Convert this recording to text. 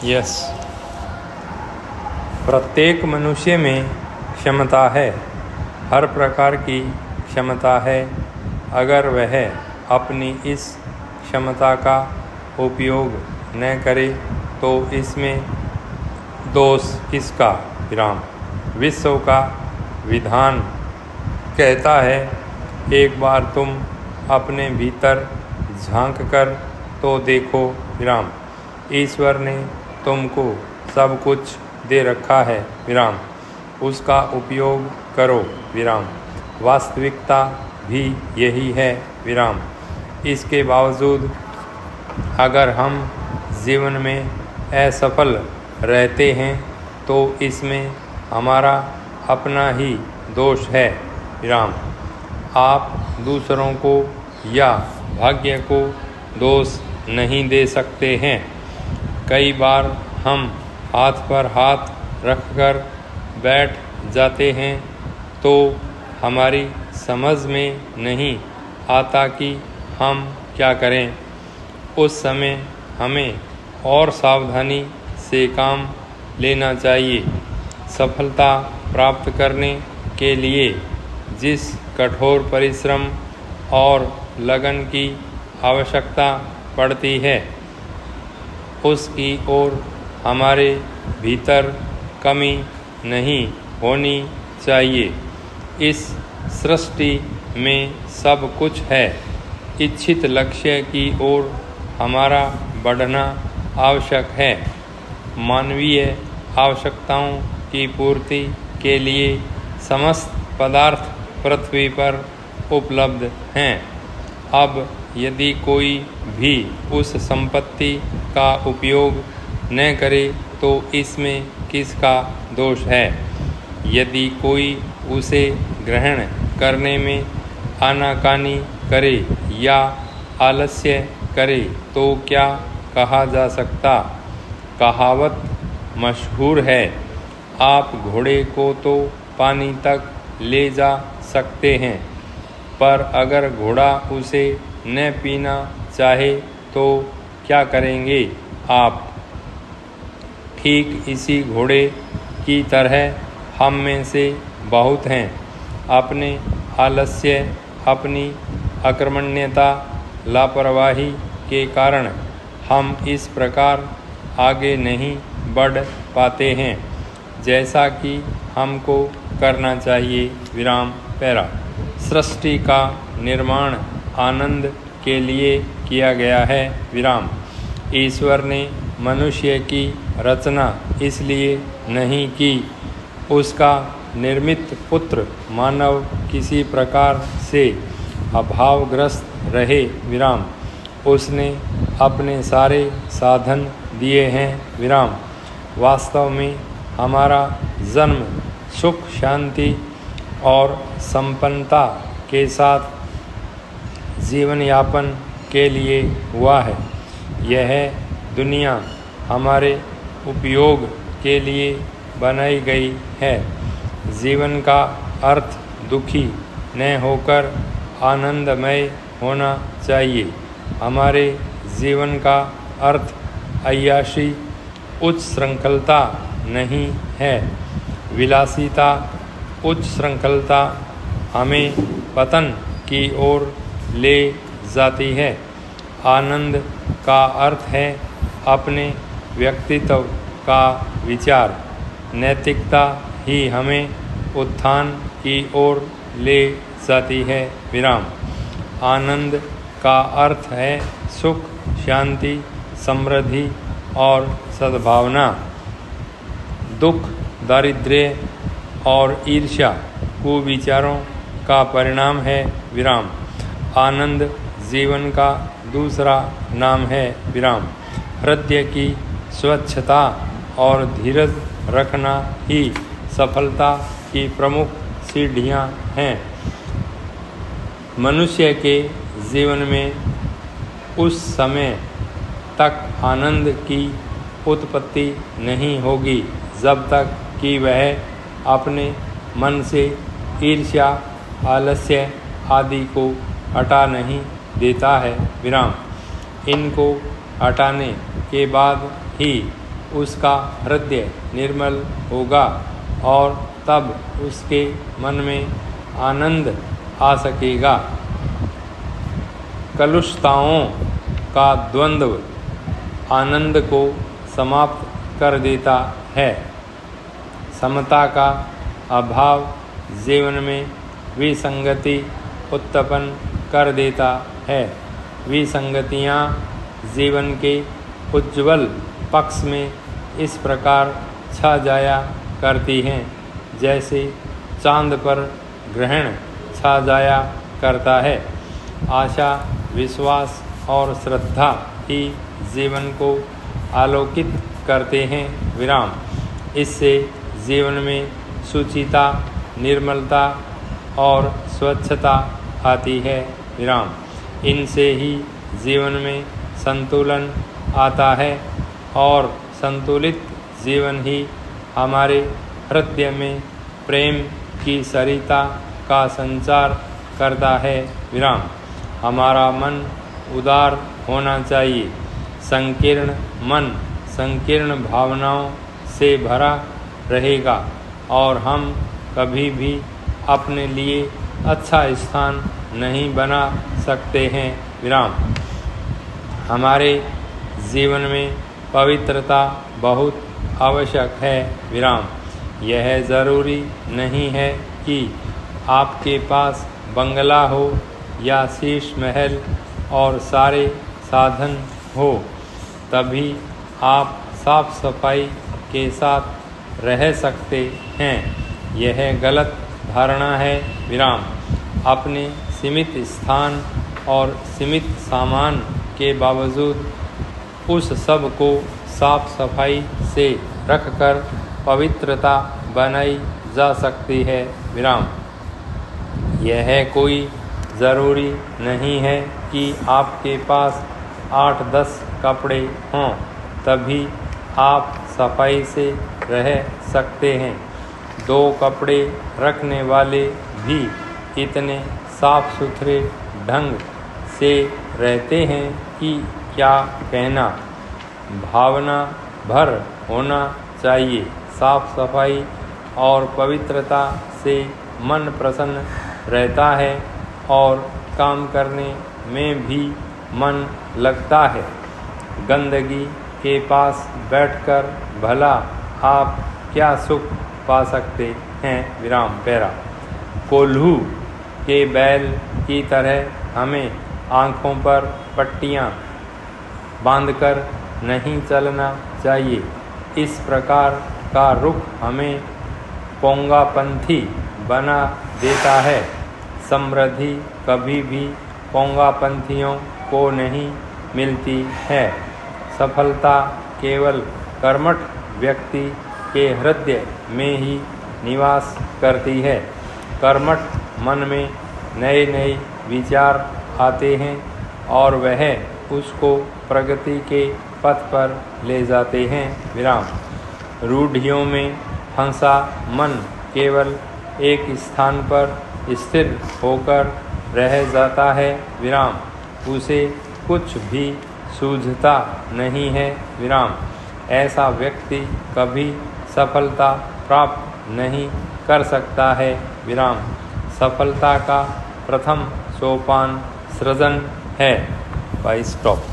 Yes, प्रत्येक मनुष्य में क्षमता है, हर प्रकार की क्षमता है। अगर वह अपनी इस क्षमता का उपयोग न करे तो इसमें दोष किसका? विराम। विश्व का विधान कहता है, एक बार तुम अपने भीतर झांक कर तो देखो। विराम। ईश्वर ने तुमको सब कुछ दे रखा है। विराम। उसका उपयोग करो। विराम। वास्तविकता भी यही है। विराम। इसके बावजूद अगर हम जीवन में असफल रहते हैं तो इसमें हमारा अपना ही दोष है। विराम। आप दूसरों को या भाग्य को दोष नहीं दे सकते हैं। कई बार हम हाथ पर हाथ रखकर बैठ जाते हैं तो हमारी समझ में नहीं आता कि हम क्या करें। उस समय हमें और सावधानी से काम लेना चाहिए। सफलता प्राप्त करने के लिए जिस कठोर परिश्रम और लगन की आवश्यकता पड़ती है उसकी ओर हमारे भीतर कमी नहीं होनी चाहिए। इस सृष्टि में सब कुछ है। इच्छित लक्ष्य की ओर हमारा बढ़ना आवश्यक है। मानवीय आवश्यकताओं की पूर्ति के लिए समस्त पदार्थ पृथ्वी पर उपलब्ध हैं। अब यदि कोई भी उस संपत्ति का उपयोग न करे तो इसमें किसका दोष है? यदि कोई उसे ग्रहण करने में आनाकानी करे या आलस्य करे तो क्या कहा जा सकता? कहावत मशहूर है, आप घोड़े को तो पानी तक ले जा सकते हैं, पर अगर घोड़ा उसे न पीना चाहे तो क्या करेंगे आप? ठीक इसी घोड़े की तरह हम में से बहुत हैं। अपने आलस्य, अपनी अकर्मण्यता, लापरवाही के कारण हम इस प्रकार आगे नहीं बढ़ पाते हैं जैसा कि हमको करना चाहिए। विराम। पैरा। सृष्टि का निर्माण आनंद के लिए किया गया है। विराम। ईश्वर ने मनुष्य की रचना इसलिए नहीं की उसका निर्मित पुत्र मानव किसी प्रकार से अभावग्रस्त रहे। विराम। उसने अपने सारे साधन दिए हैं। विराम। वास्तव में हमारा जन्म सुख, शांति और संपन्नता के साथ जीवन यापन के लिए हुआ है। यह दुनिया हमारे उपयोग के लिए बनाई गई है। जीवन का अर्थ दुखी न होकर आनंदमय होना चाहिए। हमारे जीवन का अर्थ अय्याशी, उच्च श्रृंखलता नहीं है। विलासिता, उच्च श्रृंखलता हमें पतन की ओर ले जाती है। आनंद का अर्थ है अपने व्यक्तित्व का विचार। नैतिकता ही हमें उत्थान की ओर ले जाती है। विराम। आनंद का अर्थ है सुख, शांति, समृद्धि और सद्भावना। दुख, दारिद्र्य और ईर्ष्या कुविचारों का परिणाम है। विराम। आनंद जीवन का दूसरा नाम है। विराम। हृदय की स्वच्छता और धीरज रखना ही सफलता की प्रमुख सीढ़ियाँ हैं। मनुष्य के जीवन में उस समय तक आनंद की उत्पत्ति नहीं होगी जब तक कि वह अपने मन से ईर्ष्या, आलस्य आदि को हटा नहीं देता है। विराम। इनको हटाने के बाद ही उसका हृदय निर्मल होगा और तब उसके मन में आनंद आ सकेगा। कलुषताओं का द्वंद्व आनंद को समाप्त कर देता है। समता का अभाव जीवन में विसंगति उत्पन्न कर देता है। विसंगतियाँ जीवन के उज्ज्वल पक्ष में इस प्रकार छा जाया करती हैं जैसे चांद पर ग्रहण छा जाया करता है। आशा, विश्वास और श्रद्धा ही जीवन को आलोकित करते हैं। विराम। इससे जीवन में शुचिता, निर्मलता और स्वच्छता आती है। विराम। इनसे ही जीवन में संतुलन आता है और संतुलित जीवन ही हमारे हृदय में प्रेम की सरिता का संचार करता है। विराम। हमारा मन उदार होना चाहिए। संकीर्ण मन संकीर्ण भावनाओं से भरा रहेगा और हम कभी भी अपने लिए अच्छा स्थान नहीं बना सकते हैं। विराम। हमारे जीवन में पवित्रता बहुत आवश्यक है। विराम। यह ज़रूरी नहीं है कि आपके पास बंगला हो या शीश महल और सारे साधन हो तभी आप साफ सफाई के साथ रह सकते हैं। यह गलत धारणा है। विराम। अपने सीमित स्थान और सीमित सामान के बावजूद उस सब को साफ सफाई से रखकर पवित्रता बनाई जा सकती है। विराम। यह कोई ज़रूरी नहीं है कि आपके पास 8-10 कपड़े हों तभी आप सफाई से रह सकते हैं। 2 कपड़े रखने वाले भी इतने साफ सुथरे ढंग से रहते हैं कि क्या कहना। भावना भर होना चाहिए। साफ सफाई और पवित्रता से मन प्रसन्न रहता है और काम करने में भी मन लगता है। गंदगी के पास बैठकर भला आप क्या सुख पा सकते हैं। विराम। पैरा। कोल्हू के बैल की तरह हमें आँखों पर पट्टियाँ बांधकर नहीं चलना चाहिए। इस प्रकार का रुख हमें पोंगापंथी बना देता है। समृद्धि कभी भी पोंगापंथियों को नहीं मिलती है। सफलता केवल कर्मठ व्यक्ति के हृदय में ही निवास करती है। कर्मठ मन में नए नए विचार आते हैं और वह उसको प्रगति के पथ पर ले जाते हैं। विराम। रूढ़ियों में फंसा मन केवल एक स्थान पर स्थिर होकर रह जाता है। विराम। उसे कुछ भी सूझता नहीं है। विराम। ऐसा व्यक्ति कभी सफलता प्राप्त नहीं कर सकता है। विराम। सफलता का प्रथम सोपान सृजन है। By stop.